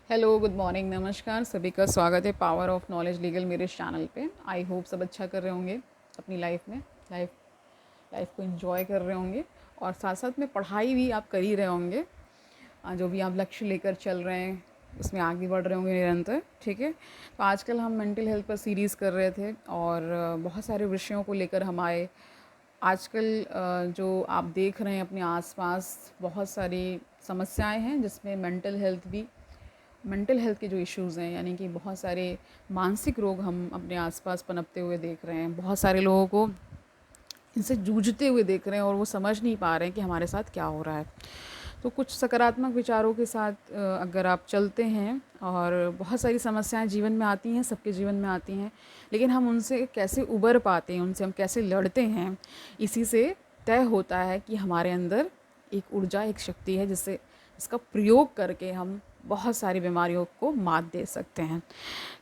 Hello, good morning, नमस्कार। सभी का स्वागत है पावर ऑफ नॉलेज लीगल मेरे चैनल पे। आई होप सब अच्छा कर रहे होंगे अपनी लाइफ में, लाइफ लाइफ को एंजॉय कर रहे होंगे और साथ साथ में पढ़ाई भी आप कर ही रहे होंगे। जो भी आप लक्ष्य लेकर चल रहे हैं उसमें आगे बढ़ रहे होंगे निरंतर। ठीक है, तो आजकल हम मेंटल हेल्थ पर सीरीज़ कर रहे थे और बहुत सारे विषयों को लेकर हम आए। आजकल जो आप देख रहे हैं अपने आसपास बहुत सारी समस्याएं हैं जिसमें मेंटल हेल्थ के जो इश्यूज़ हैं, यानी कि बहुत सारे मानसिक रोग हम अपने आसपास पनपते हुए देख रहे हैं। बहुत सारे लोगों को इनसे जूझते हुए देख रहे हैं और वो समझ नहीं पा रहे हैं कि हमारे साथ क्या हो रहा है। तो कुछ सकारात्मक विचारों के साथ अगर आप चलते हैं, और बहुत सारी समस्याएं जीवन में आती हैं, सबके जीवन में आती हैं, लेकिन हम उनसे कैसे उबर पाते हैं, उनसे हम कैसे लड़ते हैं, इसी से तय होता है कि हमारे अंदर एक ऊर्जा, एक शक्ति है जिससे इसका प्रयोग करके हम बहुत सारी बीमारियों को मात दे सकते हैं।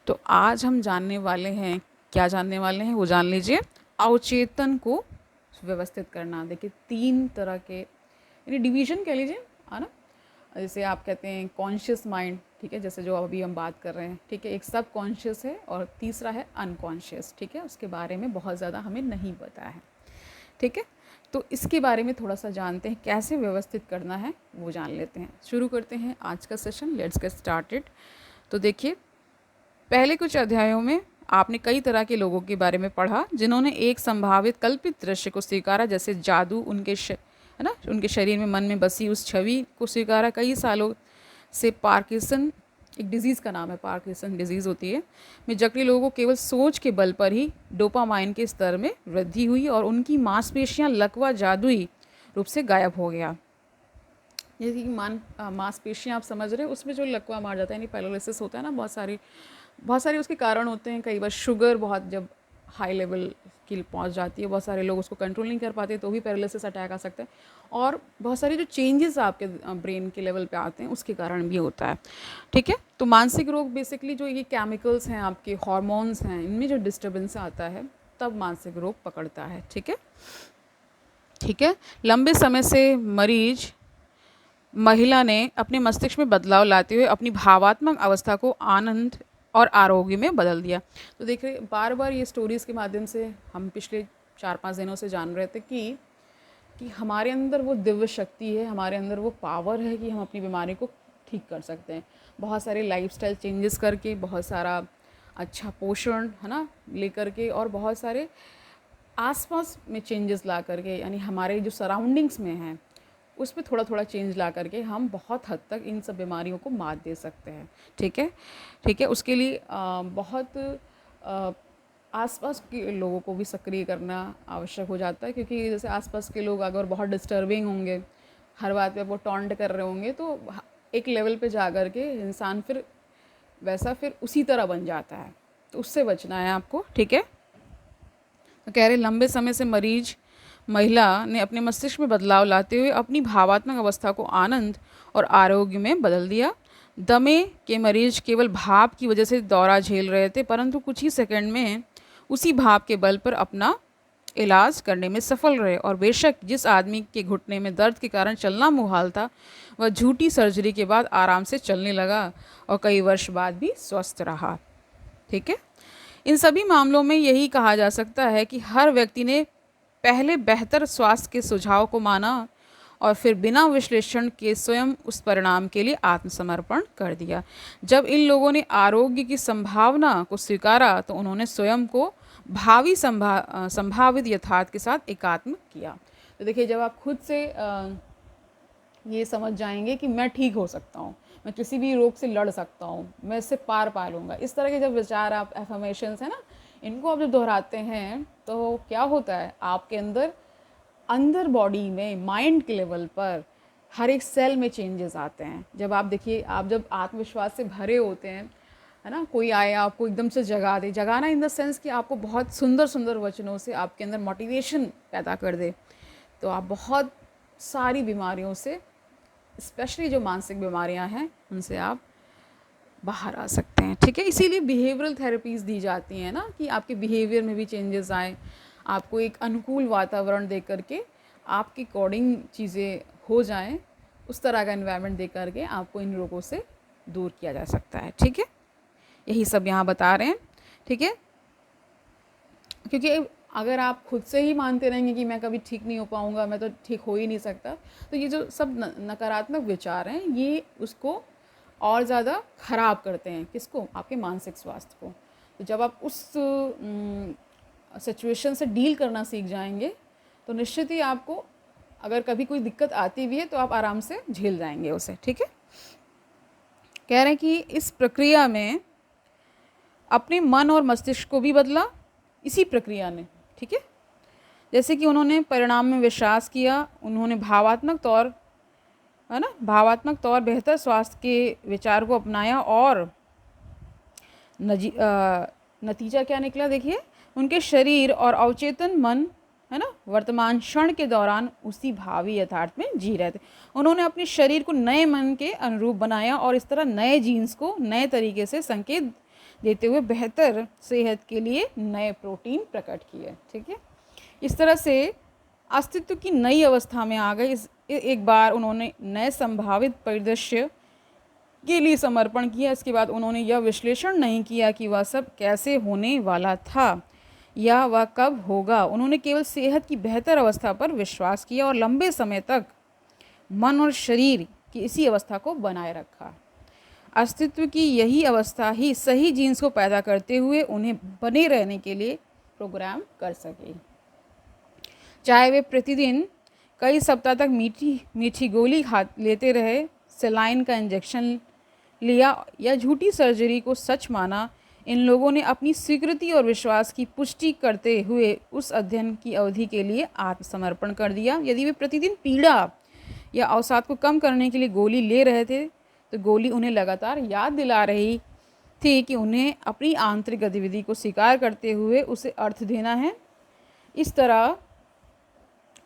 तो आज हम जानने वाले हैं, क्या जानने वाले हैं वो जान लीजिए। अवचेतन को व्यवस्थित करना। देखिए, 3 तरह के यानी डिवीज़न कह लीजिए, है ना। जैसे आप कहते हैं कॉन्शियस माइंड, ठीक है, जैसे जो अभी हम बात कर रहे हैं, ठीक है। एक सब कॉन्शियस है और तीसरा है अनकॉन्शियस, ठीक है। उसके बारे में बहुत ज़्यादा हमें नहीं पता है, ठीक है। तो इसके बारे में थोड़ा सा जानते हैं, कैसे व्यवस्थित करना है वो जान लेते हैं। शुरू करते हैं आज का सेशन। Let's get started. तो देखिए, पहले कुछ अध्यायों में आपने कई तरह के लोगों के बारे में पढ़ा जिन्होंने एक संभावित कल्पित दृश्य को स्वीकारा, जैसे जादू, है ना, उनके शरीर में, मन में बसी उस छवि को स्वीकारा। कई सालों से पार्किंसन, एक डिज़ीज़ का नाम है, पार्किंसन डिज़ीज़ होती है, में जकड़े लोगों को केवल सोच के बल पर ही डोपामाइन के स्तर में वृद्धि हुई और उनकी मांसपेशियां लकवा जादुई रूप से गायब हो गया। जैसे कि मांसपेशियां आप समझ रहे हैं, उसमें जो लकवा मार जाता है, यानी पैरालिसिस होता है ना, बहुत सारे उसके कारण होते हैं। कई बार शुगर बहुत जब हाई लेवल की पहुंच जाती है, बहुत सारे लोग उसको कंट्रोल नहीं कर पाते, तो भी पैरालिसिस अटैक आ सकता है। और बहुत सारे जो चेंजेस आपके ब्रेन के लेवल पे आते हैं उसके कारण भी होता है, ठीक है। तो मानसिक रोग बेसिकली जो ये केमिकल्स हैं, आपके हार्मोन्स हैं, इनमें जो डिस्टर्बेंस आता है तब मानसिक रोग पकड़ता है, ठीक है। ठीक है, लंबे समय से मरीज महिला ने अपने मस्तिष्क में बदलाव लाते हुए अपनी भावात्मक अवस्था को आनंद और आरोग्य में बदल दिया। तो देख रहे, बार बार ये स्टोरीज़ के माध्यम से हम पिछले 4-5 दिनों से जान रहे थे कि हमारे अंदर वो दिव्य शक्ति है, हमारे अंदर वो पावर है कि हम अपनी बीमारी को ठीक कर सकते हैं। बहुत सारे लाइफस्टाइल चेंजेस करके, बहुत सारा अच्छा पोषण, है ना, लेकर के, और बहुत सारे आसपास में चेंजेस ला करके, यानी हमारे जो सराउंडिंग्स में हैं उसमें थोड़ा थोड़ा चेंज ला करके हम बहुत हद तक इन सब बीमारियों को मात दे सकते हैं, ठीक है। ठीक है, उसके लिए बहुत आसपास के लोगों को भी सक्रिय करना आवश्यक हो जाता है, क्योंकि जैसे आसपास के लोग अगर बहुत डिस्टर्बिंग होंगे, हर बात पे वो टॉन्ट कर रहे होंगे, तो एक लेवल पे जा कर के इंसान फिर उसी तरह बन जाता है। तो उससे बचना है आपको, ठीक है। तो कह रहे, लंबे समय से मरीज महिला ने अपने मस्तिष्क में बदलाव लाते हुए अपनी भावात्मक अवस्था को आनंद और आरोग्य में बदल दिया। दमे के मरीज केवल भाप की वजह से दौरा झेल रहे थे, परंतु कुछ ही सेकंड में उसी भाप के बल पर अपना इलाज करने में सफल रहे। और बेशक जिस आदमी के घुटने में दर्द के कारण चलना मुहाल था, वह झूठी सर्जरी के बाद आराम से चलने लगा और कई वर्ष बाद भी स्वस्थ रहा, ठीक है। इन सभी मामलों में यही कहा जा सकता है कि हर व्यक्ति ने पहले बेहतर स्वास्थ्य के सुझाव को माना और फिर बिना विश्लेषण के स्वयं उस परिणाम के लिए आत्मसमर्पण कर दिया। जब इन लोगों ने आरोग्य की संभावना को स्वीकारा तो उन्होंने स्वयं को भावी संभावित यथार्थ के साथ एकात्म किया। तो देखिए, जब आप खुद से ये समझ जाएंगे कि मैं ठीक हो सकता हूँ, मैं किसी भी रोग से लड़ सकता हूँ, मैं इससे पार पा लूँगा, इस तरह के जब विचार, आप एफर्मेशंस है ना, इनको आप जब दोहराते हैं तो क्या होता है, आपके अंदर अंदर बॉडी में, माइंड के लेवल पर हर एक सेल में चेंजेस आते हैं। जब आप देखिए, आप जब आत्मविश्वास से भरे होते हैं, है ना, कोई आए आपको एकदम से जगा दे, जगाना इन द सेंस कि आपको बहुत सुंदर सुंदर वचनों से आपके अंदर मोटिवेशन पैदा कर दे, तो आप बहुत सारी बीमारियों से, स्पेशली जो मानसिक बीमारियां हैं, उनसे आप बाहर आ सकते हैं, ठीक है। इसीलिए बिहेवियरल थेरेपीज़ दी जाती हैं ना, कि आपके बिहेवियर में भी चेंजेस आए, आपको एक अनुकूल वातावरण दे करके आपके अकॉर्डिंग चीज़ें हो जाएं, उस तरह का एनवायरनमेंट दे करके आपको इन रोगों से दूर किया जा सकता है। ठीक है, यही सब यहाँ बता रहे हैं। ठीक है, क्योंकि अगर आप खुद से ही मानते रहेंगे कि मैं कभी ठीक नहीं हो पाऊँगा, मैं तो ठीक हो ही नहीं सकता, तो ये जो सब नकारात्मक विचार हैं ये उसको और ज़्यादा ख़राब करते हैं। किसको? आपके मानसिक स्वास्थ्य को। तो जब आप उस सिचुएशन से डील करना सीख जाएंगे तो निश्चित ही आपको अगर कभी कोई दिक्कत आती भी है तो आप आराम से झेल जाएंगे उसे। ठीक है, कह रहे हैं कि इस प्रक्रिया में अपने मन और मस्तिष्क को भी बदला इसी प्रक्रिया ने। ठीक है, जैसे कि उन्होंने परिणाम में विश्वास किया, उन्होंने भावात्मक तौर, है ना, भावात्मक तौर बेहतर स्वास्थ्य के विचार को अपनाया और नतीजा क्या निकला देखिए, उनके शरीर और अवचेतन मन, है ना, वर्तमान क्षण के दौरान उसी भावी यथार्थ में जी रहे थे। उन्होंने अपने शरीर को नए मन के अनुरूप बनाया और इस तरह नए जीन्स को नए तरीके से संकेत देते हुए बेहतर सेहत के लिए नए प्रोटीन प्रकट किए। ठीक है, इस तरह से अस्तित्व की नई अवस्था में आ गए। एक बार उन्होंने नए संभावित परिदृश्य के लिए समर्पण किया। इसके बाद उन्होंने यह विश्लेषण नहीं किया कि वह सब कैसे होने वाला था या वह कब होगा। उन्होंने केवल सेहत की बेहतर अवस्था पर विश्वास किया और लंबे समय तक मन और शरीर की इसी अवस्था को बनाए रखा। अस्तित्व की यही अवस्था ही सही जीन्स को पैदा करते हुए उन्हें बने रहने के लिए प्रोग्राम कर सके। चाहे वे प्रतिदिन कई सप्ताह तक मीठी मीठी गोली खा लेते रहे, सेलाइन का इंजेक्शन लिया या झूठी सर्जरी को सच माना, इन लोगों ने अपनी स्वीकृति और विश्वास की पुष्टि करते हुए उस अध्ययन की अवधि के लिए आत्मसमर्पण कर दिया। यदि वे प्रतिदिन पीड़ा या अवसाद को कम करने के लिए गोली ले रहे थे तो गोली उन्हें लगातार याद दिला रही थी कि उन्हें अपनी आंतरिक गतिविधि को स्वीकार करते हुए उसे अर्थ देना है। इस तरह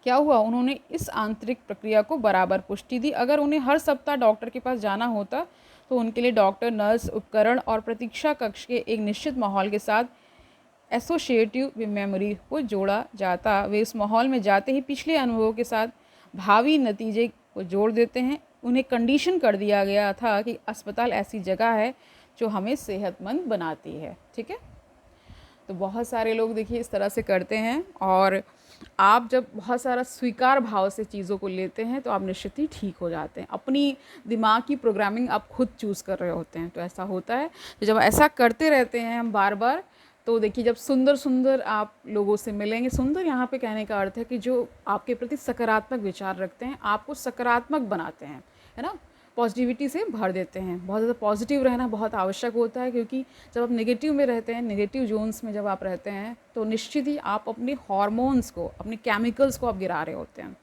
क्या हुआ, उन्होंने इस आंतरिक प्रक्रिया को बराबर पुष्टि दी। अगर उन्हें हर सप्ताह डॉक्टर के पास जाना होता तो उनके लिए डॉक्टर, नर्स, उपकरण और प्रतीक्षा कक्ष के एक निश्चित माहौल के साथ एसोसिएटिव मेमोरी को जोड़ा जाता। वे इस माहौल में जाते ही पिछले अनुभवों के साथ भावी नतीजे को जोड़ देते हैं। उन्हें कंडीशन कर दिया गया था कि अस्पताल ऐसी जगह है जो हमें सेहतमंद बनाती है। ठीक है, तो बहुत सारे लोग देखिए इस तरह से करते हैं और आप जब बहुत सारा स्वीकार भाव से चीज़ों को लेते हैं तो आप निश्चित ही ठीक हो जाते हैं। अपनी दिमाग की प्रोग्रामिंग आप खुद चूज़ कर रहे होते हैं। तो ऐसा होता है, तो जब ऐसा करते रहते हैं हम बार बार, तो देखिए जब सुंदर सुंदर आप लोगों से मिलेंगे, सुंदर यहाँ पे कहने का अर्थ है कि जो आपके प्रति सकारात्मक विचार रखते हैं, आपको सकारात्मक बनाते हैं, है ना, पॉजिटिविटी से भर देते हैं। बहुत ज़्यादा पॉजिटिव रहना बहुत आवश्यक होता है, क्योंकि जब आप नेगेटिव में रहते हैं, नेगेटिव जोन्स में जब आप रहते हैं तो निश्चित ही आप अपने हार्मोन्स को, अपने केमिकल्स को आप गिरा रहे होते हैं।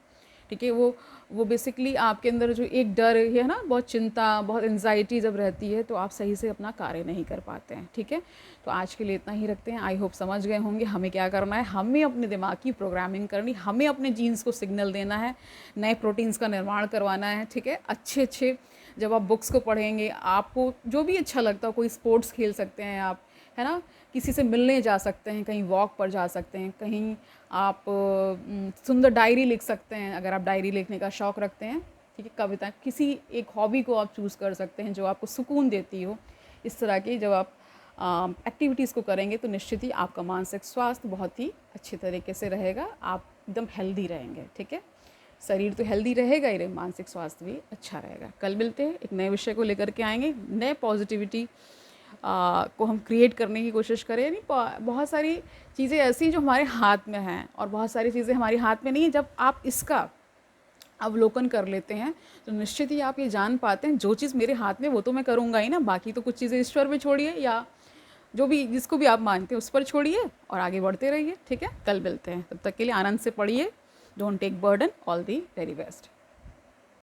ठीक है, वो बेसिकली आपके अंदर जो एक डर है ना, बहुत चिंता, बहुत एंजाइटी जब रहती है तो आप सही से अपना कार्य नहीं कर पाते हैं। ठीक है, तो आज के लिए इतना ही रखते हैं। आई होप समझ गए होंगे हमें क्या करना है। हमें अपने दिमाग की प्रोग्रामिंग करनी, हमें अपने जीन्स को सिग्नल देना है, नए प्रोटीन्स का निर्माण करवाना है। ठीक है, अच्छे जब आप बुक्स को पढ़ेंगे, आपको जो भी अच्छा लगता हो, कोई स्पोर्ट्स खेल सकते हैं आप, है ना, किसी से मिलने जा सकते हैं, कहीं वॉक पर जा सकते हैं, कहीं आप सुंदर डायरी लिख सकते हैं अगर आप डायरी लिखने का शौक़ रखते हैं। ठीक है, कविता, किसी एक हॉबी को आप चूज़ कर सकते हैं जो आपको सुकून देती हो। इस तरह की जब आप एक्टिविटीज़ को करेंगे तो निश्चित ही आपका मानसिक स्वास्थ्य बहुत ही अच्छे तरीके से रहेगा, आप एकदम हेल्दी रहेंगे। ठीक है, शरीर तो हेल्दी रहेगा ही, मानसिक स्वास्थ्य भी अच्छा रहेगा। कल मिलते हैं, एक नए विषय को लेकर के आएंगे, नए पॉजिटिविटी को हम क्रिएट करने की कोशिश करें। यानी बहुत सारी चीज़ें ऐसी जो हमारे हाथ में हैं और बहुत सारी चीज़ें हमारे हाथ में नहीं है। जब आप इसका अवलोकन कर लेते हैं तो निश्चित ही आप ये जान पाते हैं जो चीज़ मेरे हाथ में वो तो मैं करूँगा ही ना, बाकी तो कुछ चीज़ें ईश्वर पे छोड़िए या जो भी जिसको भी आप मानते हैं उस पर छोड़िए और आगे बढ़ते रहिए। ठीक है, कल मिलते हैं, तब तक के लिए आनंद से पढ़िए। Don't take burden, all the very best.